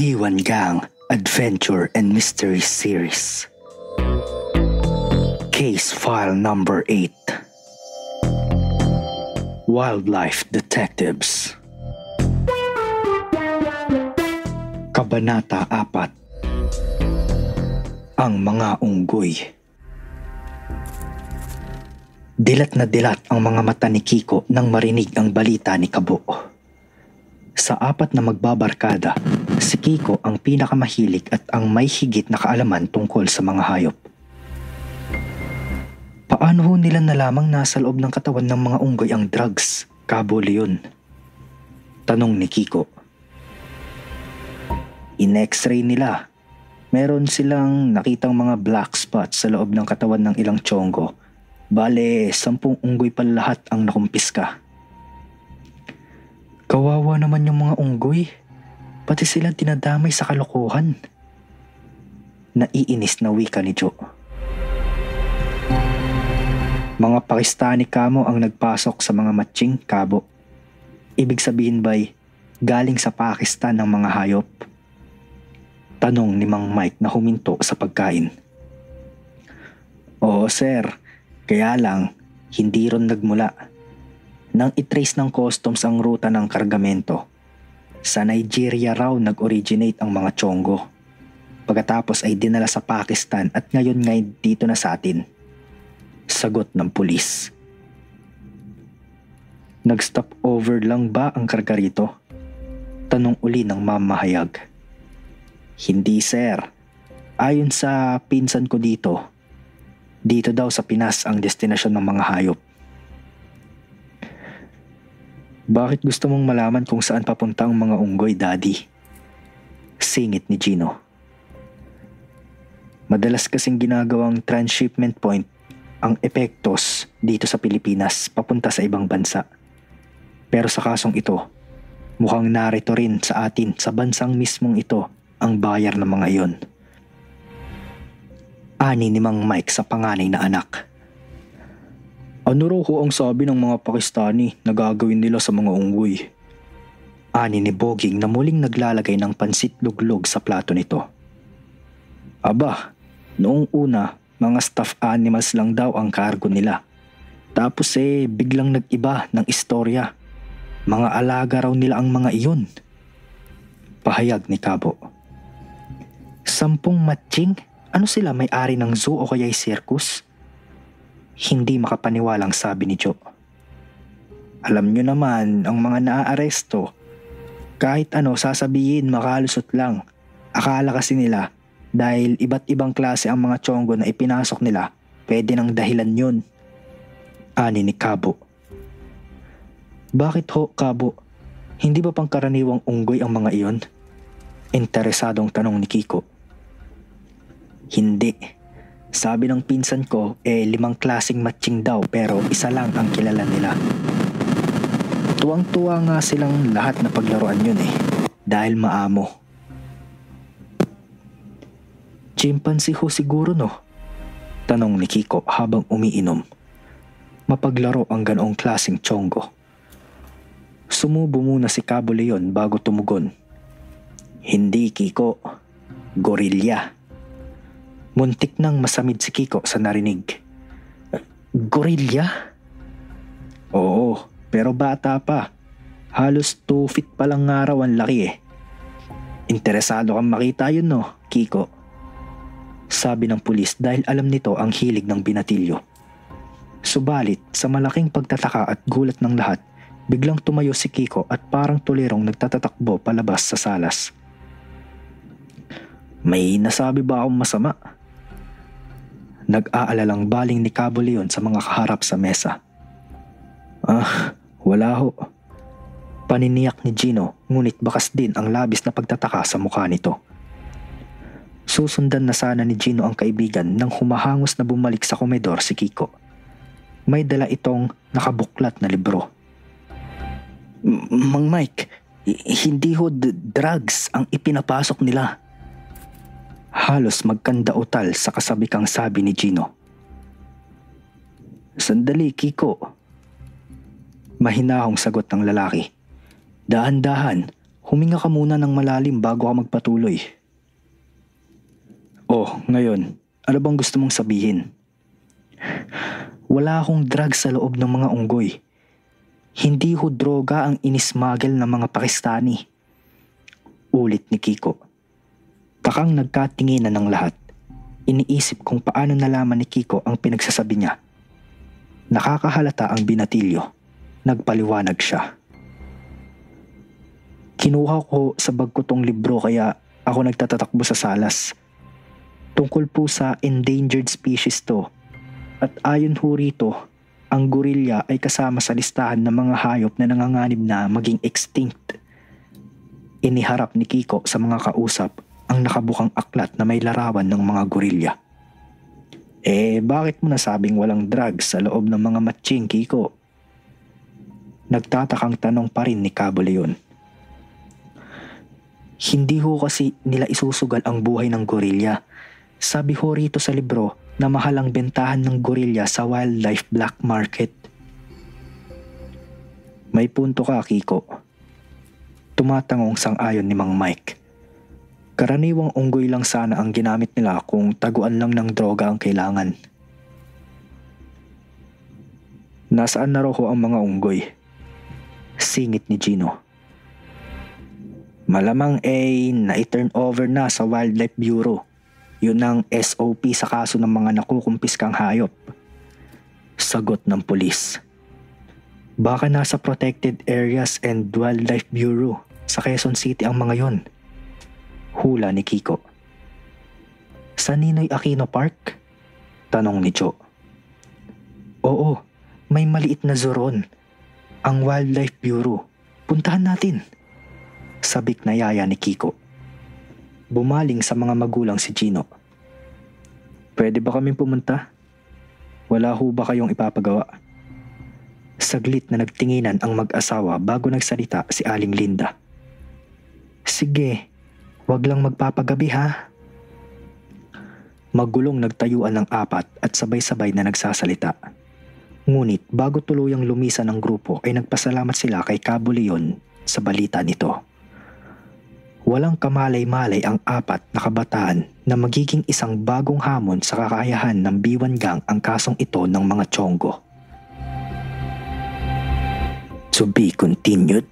B1 Gang Adventure and Mystery Series. Case File Number 8. Wildlife Detectives. Kabanata 4. Ang mga unggoy. Dilat na dilat ang mga mata ni Kiko nang marinig ang balita ni Kabo. Sa apat na magbabarkada, si Kiko ang pinakamahilig at ang may higit na kaalaman tungkol sa mga hayop. Paano ho nila nalamang nasa loob ng katawan ng mga unggoy ang drugs, Cabo Leon? Tanong ni Kiko. In-x-ray nila. Meron silang nakitang mga black spots sa loob ng katawan ng ilang tiyonggo. Bale, 10 unggoy pa lahat ang nakumpiska. Kawawa naman yung mga unggoy. Pati sila dinadamay sa kalokohan. Naiinis na wika ni Joe. Mga Pakistani kamo ang nagpasok sa mga matching, Kabo. Ibig sabihin ba'y galing sa Pakistan ng mga hayop? Tanong ni Mang Mike na huminto sa pagkain. Oo sir, kaya lang hindi ron nagmula. Nang itrace ng customs ang ruta ng kargamento, sa Nigeria raw nag-originate ang mga tiyonggo. Pagkatapos ay dinala sa Pakistan at ngayon ngay dito na sa atin. Sagot ng pulis. Nag-stop over lang ba ang karga rito? Tanong uli ng mamahayag. Hindi sir. Ayon sa pinsan ko dito daw sa Pinas ang destinasyon ng mga hayop. Bakit gusto mong malaman kung saan papunta ang mga unggoy, Daddy? Singit ni Gino. Madalas kasing ginagawang transshipment point ang epektos dito sa Pilipinas papunta sa ibang bansa. Pero sa kasong ito, mukhang narito rin sa atin sa bansang mismong ito ang bayar ng mga iyon. Ani ni Mang Mike sa panganay na anak. Ano raw ho ang sabi ng mga Pakistani na gagawin nila sa mga unggoy? Ani ni Boging na muling naglalagay ng pansit luglog sa plato nito. Aba, noong una, mga stuffed animals lang daw ang kargo nila. Tapos biglang nag-iba ng istorya. Mga alaga raw nila ang mga iyon. Pahayag ni Kabo. 10 matching? Ano sila, may-ari ng zoo o kaya'y circus? Hindi makapaniwalang sabi ni Joe. Alam nyo naman, ang mga naaaresto, kahit ano sasabihin makalusot lang. Akala kasi nila, dahil iba't ibang klase ang mga tiyonggo na ipinasok nila, pwede nang dahilan yun. Ani ni Kabo. Bakit ho, Kabo? Hindi ba pangkaraniwang unggoy ang mga iyon? Interesadong tanong ni Kiko. Hindi. Sabi ng pinsan ko, 5 klaseng matching daw pero isa lang ang kilala nila. Tuwang-tuwa nga silang lahat na paglaruan yun dahil maamo. Chimpanzee ho siguro no? Tanong ni Kiko habang umiinom. Mapaglaro ang ganoong klaseng tiyonggo. Sumubo muna si Cabo Leon bago tumugon. Hindi Kiko, gorilla. Muntik nang masamid si Kiko sa narinig. Gorilla? Oo, pero bata pa. Halos 2 feet pa lang nga raw ang laki Interesado kang makita yun no, Kiko? Sabi ng pulis dahil alam nito ang hilig ng binatilyo. Subalit, sa malaking pagtataka at gulat ng lahat, biglang tumayo si Kiko at parang tulirong nagtatatakbo palabas sa salas. May nasabi ba akong masama? Nag-aalalang baling ni Cabo Leon sa mga kaharap sa mesa. Wala ho. Paniniyak ni Gino, ngunit bakas din ang labis na pagtataka sa mukha nito. Susundan na sana ni Gino ang kaibigan nang humahangos na bumalik sa komedor si Kiko. May dala itong nakabuklat na libro. Mang Mike, hindi ho drugs ang ipinapasok nila. Halos magkandautal sa kasabikang sabi ni Gino. Sandali, Kiko. Mahinahong sagot ng lalaki. Dahan-dahan, Huminga ka muna ng malalim bago ka magpatuloy. Oh, ngayon, ano bang gusto mong sabihin? Wala akong drugs sa loob ng mga unggoy. Hindi ho droga ang inismagel ng mga Pakistani. Ulit ni Kiko. Takang nagkatinginan ng lahat. Iniisip kung paano nalaman ni Kiko ang pinagsasabi niya. Nakakahalata ang binatilyo. Nagpaliwanag siya. Kinuha ko sa bag ko tong libro kaya ako nagtatatakbo sa salas. Tungkol po sa endangered species to. At ayon ho rito, ang gorilya ay kasama sa listahan ng mga hayop na nanganganib na maging extinct. Iniharap ni Kiko sa mga kausap ang nakabukang aklat na may larawan ng mga gorilya. Bakit mo nasabing walang drugs sa loob ng mga matching, Kiko? Nagtatakang tanong pa rin ni Cabo Leon. Hindi ho kasi nila isusugal ang buhay ng gorilya. Sabi ho rito sa libro na mahal ang bentahan ng gorilya sa wildlife black market. May punto ka, Kiko. Tumatangong sang-ayon ni Mang Mike. Karaniwang unggoy lang sana ang ginamit nila kung taguan lang ng droga ang kailangan. Nasaan na raw ho ang mga unggoy? Singit ni Gino. Malamang na-turn over na sa Wildlife Bureau. Yun ang SOP sa kaso ng mga nakukumpiskang hayop. Sagot ng pulis. Baka nasa Protected Areas and Wildlife Bureau sa Quezon City ang mga yon. Hula ni Kiko. Sa Ninoy Aquino Park? Tanong ni Jo. Oo, may maliit na zoo ron. Ang Wildlife Bureau. Puntahan natin. Sabik na yaya ni Kiko. Bumaling sa mga magulang si Gino. Pwede ba kaming pumunta? Wala ho ba kayong ipapagawa? Saglit na nagtinginan ang mag-asawa bago nagsalita si Aling Linda. Sige, wag lang magpapagabi ha. Magulong nagtayuan ng apat at sabay-sabay na nagsasalita. Ngunit bago tuluyang lumisan ng grupo ay nagpasalamat sila kay Cabo Leon sa balita nito. Walang kamalay-malay ang apat na kabataan na magiging isang bagong hamon sa kakayahan ng B1 Gang ang kasong ito ng mga Chongo. To be continued.